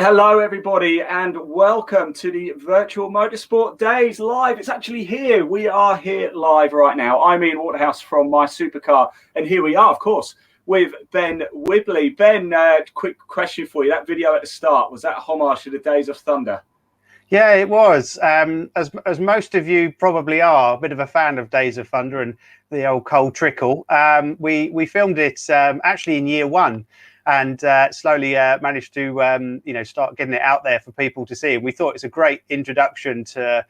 Hello, everybody, and welcome to the Virtual Motorsport Days live. It's actually here. We are here live right now. I'm Ian Waterhouse from My Supercar, and here we are, of course, with Ben Wibley. Ben, quick question for you. That video at the start, was that a homage to the Days of Thunder? Yeah, it was. As most of you probably are, a bit of a fan of Days of Thunder and the old Cole Trickle. We filmed it actually in year one, and slowly managed to start getting it out there for people to see. And we thought it's a great introduction to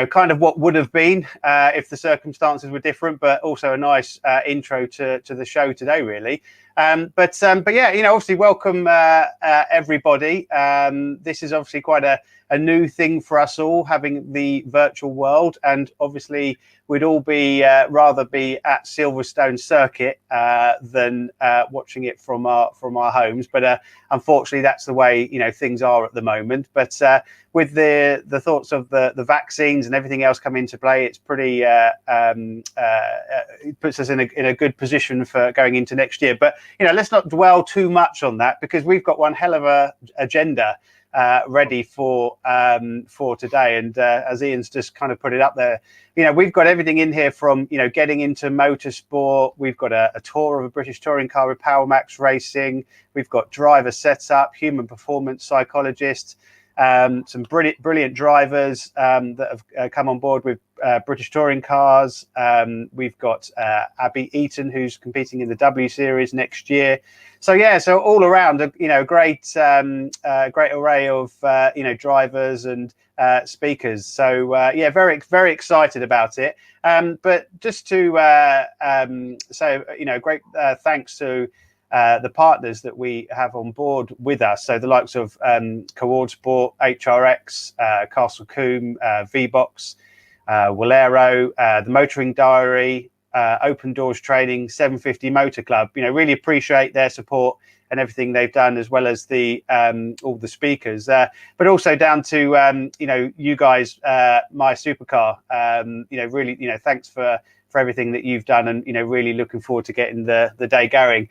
kind of what would have been if the circumstances were different, but also a nice intro to the show today, really. But yeah, obviously welcome everybody. This is obviously quite a new thing for us all, having the virtual world, and obviously we'd all be rather be at Silverstone Circuit than watching it from our homes. But unfortunately, that's the way things are at the moment. But with the thoughts of the vaccines and everything else come into play, it's pretty it puts us in a good position for going into next year. But let's not dwell too much on that, because we've got one hell of a agenda ready for today. And as Ian's just kind of put it up there, we've got everything in here from getting into motorsport. We've got a tour of a British touring car with Power Max Racing. We've got driver setup, human performance psychologist, some brilliant drivers that have come on board with British touring cars. We've got Abby Eaton, who's competing in the W Series next year. So yeah, so all around a great array of drivers and speakers. So yeah, very excited about it. But just to say great thanks to the partners that we have on board with us. So the likes of Coord Sport, HRX, Castle Combe, VBox, Walero, the Motoring Diary, Open Doors Training, 750 Motor Club. Really appreciate their support and everything they've done, as well as the all the speakers, but also down to you guys, My Supercar. Really, thanks for everything that you've done, and really looking forward to getting the day going.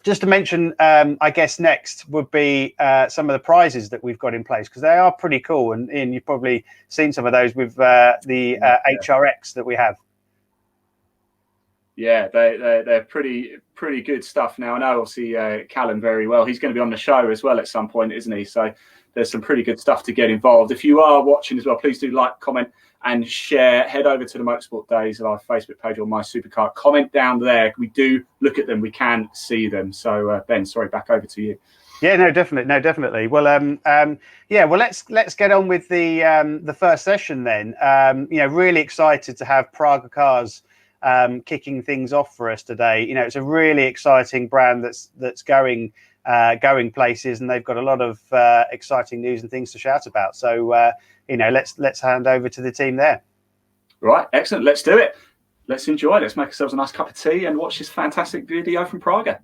Just to mention, I guess next would be some of the prizes that we've got in place, because they are pretty cool, and Ian, you've probably seen some of those with the HRX that we have. Yeah, they're pretty good stuff now. I know obviously Callum very well. He's going to be on the show as well at some point, isn't he? So there's some pretty good stuff to get involved. If you are watching as well, please do like, comment, and share. Head over to the Motorsport Days of our Facebook page or My Supercar. Comment down there. We do look at them. We can see them. So Ben, sorry, back over to you. Yeah, no, definitely. Well, yeah, well, let's get on with the first session then. Really excited to have Praga Cars kicking things off for us today. It's a really exciting brand that's going places, and they've got a lot of exciting news and things to shout about. So let's hand over to the team there. Right, excellent. Let's do it. Let's enjoy. Let's make ourselves a nice cup of tea and watch this fantastic video from Praga.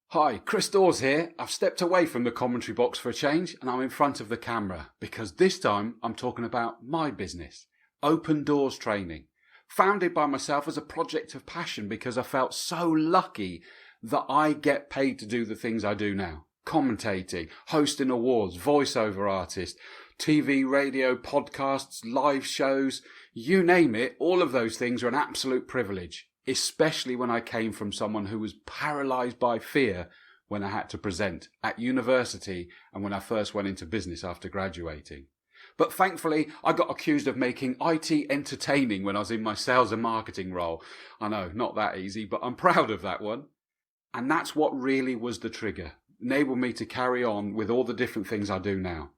Hi, Chris Dawes here. I've stepped away from the commentary box for a change, and I'm in front of the camera, because this time I'm talking about my business, Open Doors Training. Founded by myself as a project of passion, because I felt so lucky that I get paid to do the things I do now. Commentating, hosting awards, voiceover artist, TV, radio, podcasts, live shows, you name it, all of those things are an absolute privilege. Especially when I came from someone who was paralysed by fear when I had to present at university and when I first went into business after graduating. But thankfully, I got accused of making IT entertaining when I was in my sales and marketing role. I know, not that easy, but I'm proud of that one. And that's what really was the trigger, enabled me to carry on with all the different things I do now.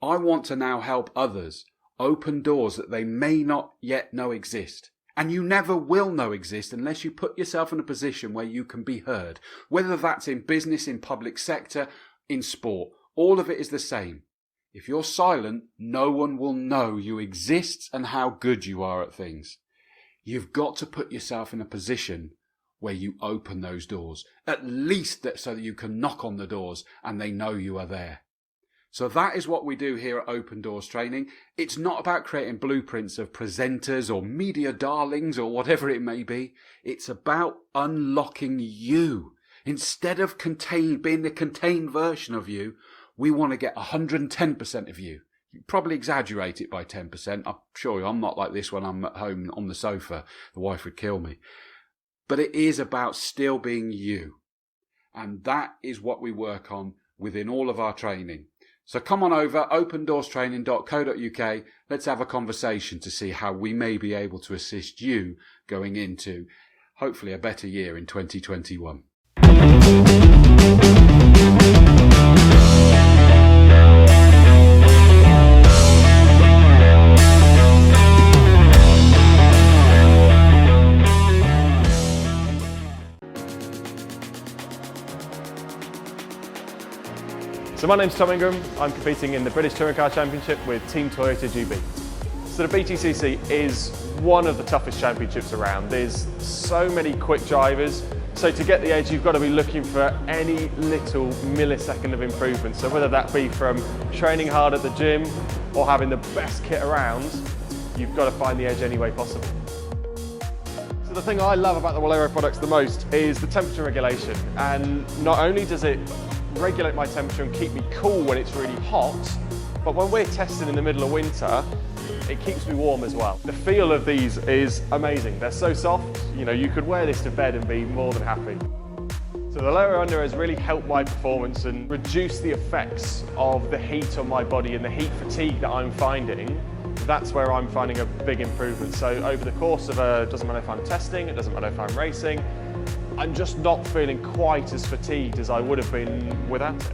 I want to now help others open doors that they may not yet know exist. And you never will know exist unless you put yourself in a position where you can be heard. Whether that's in business, in public sector, in sport, all of it is the same. If you're silent, no one will know you exist and how good you are at things. You've got to put yourself in a position where you open those doors, at least so that you can knock on the doors and they know you are there. So that is what we do here at Open Doors Training. It's not about creating blueprints of presenters or media darlings or whatever it may be. It's about unlocking you. Instead of being the contained version of you, we want to get 110% of you. You probably exaggerate it by 10%. I'm sure I'm not like this when I'm at home on the sofa. The wife would kill me. But it is about still being you. And that is what we work on within all of our training. So come on over, opendoorstraining.co.uk. Let's have a conversation to see how we may be able to assist you going into hopefully a better year in 2021. So my name's Tom Ingram. I'm competing in the British Touring Car Championship with Team Toyota GB. So the BTCC is one of the toughest championships around. There's so many quick drivers. So to get the edge, you've got to be looking for any little millisecond of improvement. So whether that be from training hard at the gym or having the best kit around, you've got to find the edge any way possible. So the thing I love about the Walero products the most is the temperature regulation. And not only does it regulate my temperature and keep me cool when it's really hot, but when we're testing in the middle of winter, it keeps me warm as well. The feel of these is amazing. They're so soft, you know, you could wear this to bed and be more than happy. So the lower under has really helped my performance and reduce the effects of the heat on my body and the heat fatigue that I'm finding. That's where I'm finding a big improvement. So over the course of doesn't matter if I'm testing, it doesn't matter if I'm racing, I'm just not feeling quite as fatigued as I would have been without it.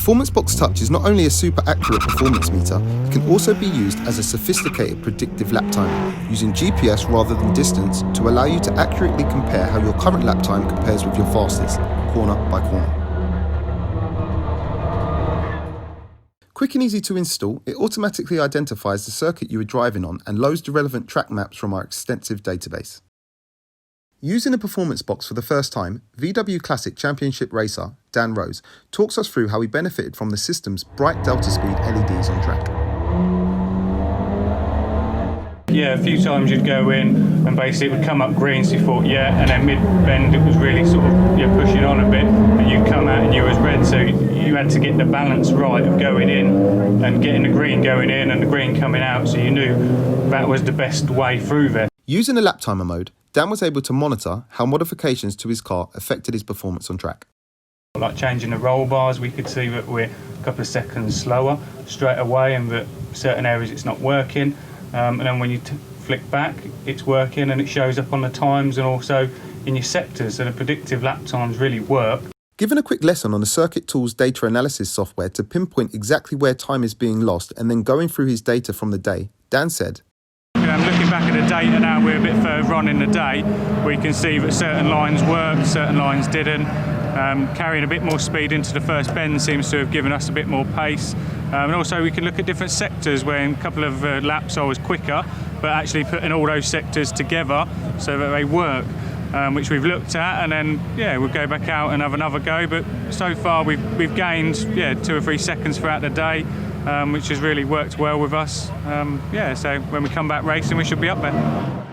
Performance Box Touch is not only a super accurate performance meter, it can also be used as a sophisticated predictive lap timer, using GPS rather than distance to allow you to accurately compare how your current lap time compares with your fastest, corner by corner. Quick and easy to install, it automatically identifies the circuit you are driving on and loads the relevant track maps from our extensive database. Using a performance box for the first time, VW Classic Championship racer Dan Rose talks us through how he benefited from the system's bright delta speed LEDs on track. Yeah, a few times you'd go in and basically it would come up green, so you thought, yeah, and then mid-bend it was really sort of pushing on a bit, and you'd come out and you was red, so you had to get the balance right of going in and getting the green going in and the green coming out, so you knew that was the best way through there. Using a lap timer mode, Dan was able to monitor how modifications to his car affected his performance on track. Like changing the roll bars, we could see that we're a couple of seconds slower straight away and that certain areas it's not working. And then when you flick back, it's working and it shows up on the times and also in your sectors. So the predictive lap times really work. Given a quick lesson on the Circuit Tools data analysis software to pinpoint exactly where time is being lost and then going through his data from the day, Dan said, Looking back at the data now, we're a bit further on in the day, we can see that certain lines worked, certain lines didn't. Carrying a bit more speed into the first bend seems to have given us a bit more pace. And also we can look at different sectors where in a couple of laps I was quicker, but actually putting all those sectors together so that they work, which we've looked at, and then we'll go back out and have another go. But so far we've gained 2 or 3 seconds throughout the day. Which has really worked well with us. So when we come back racing, we should be up there.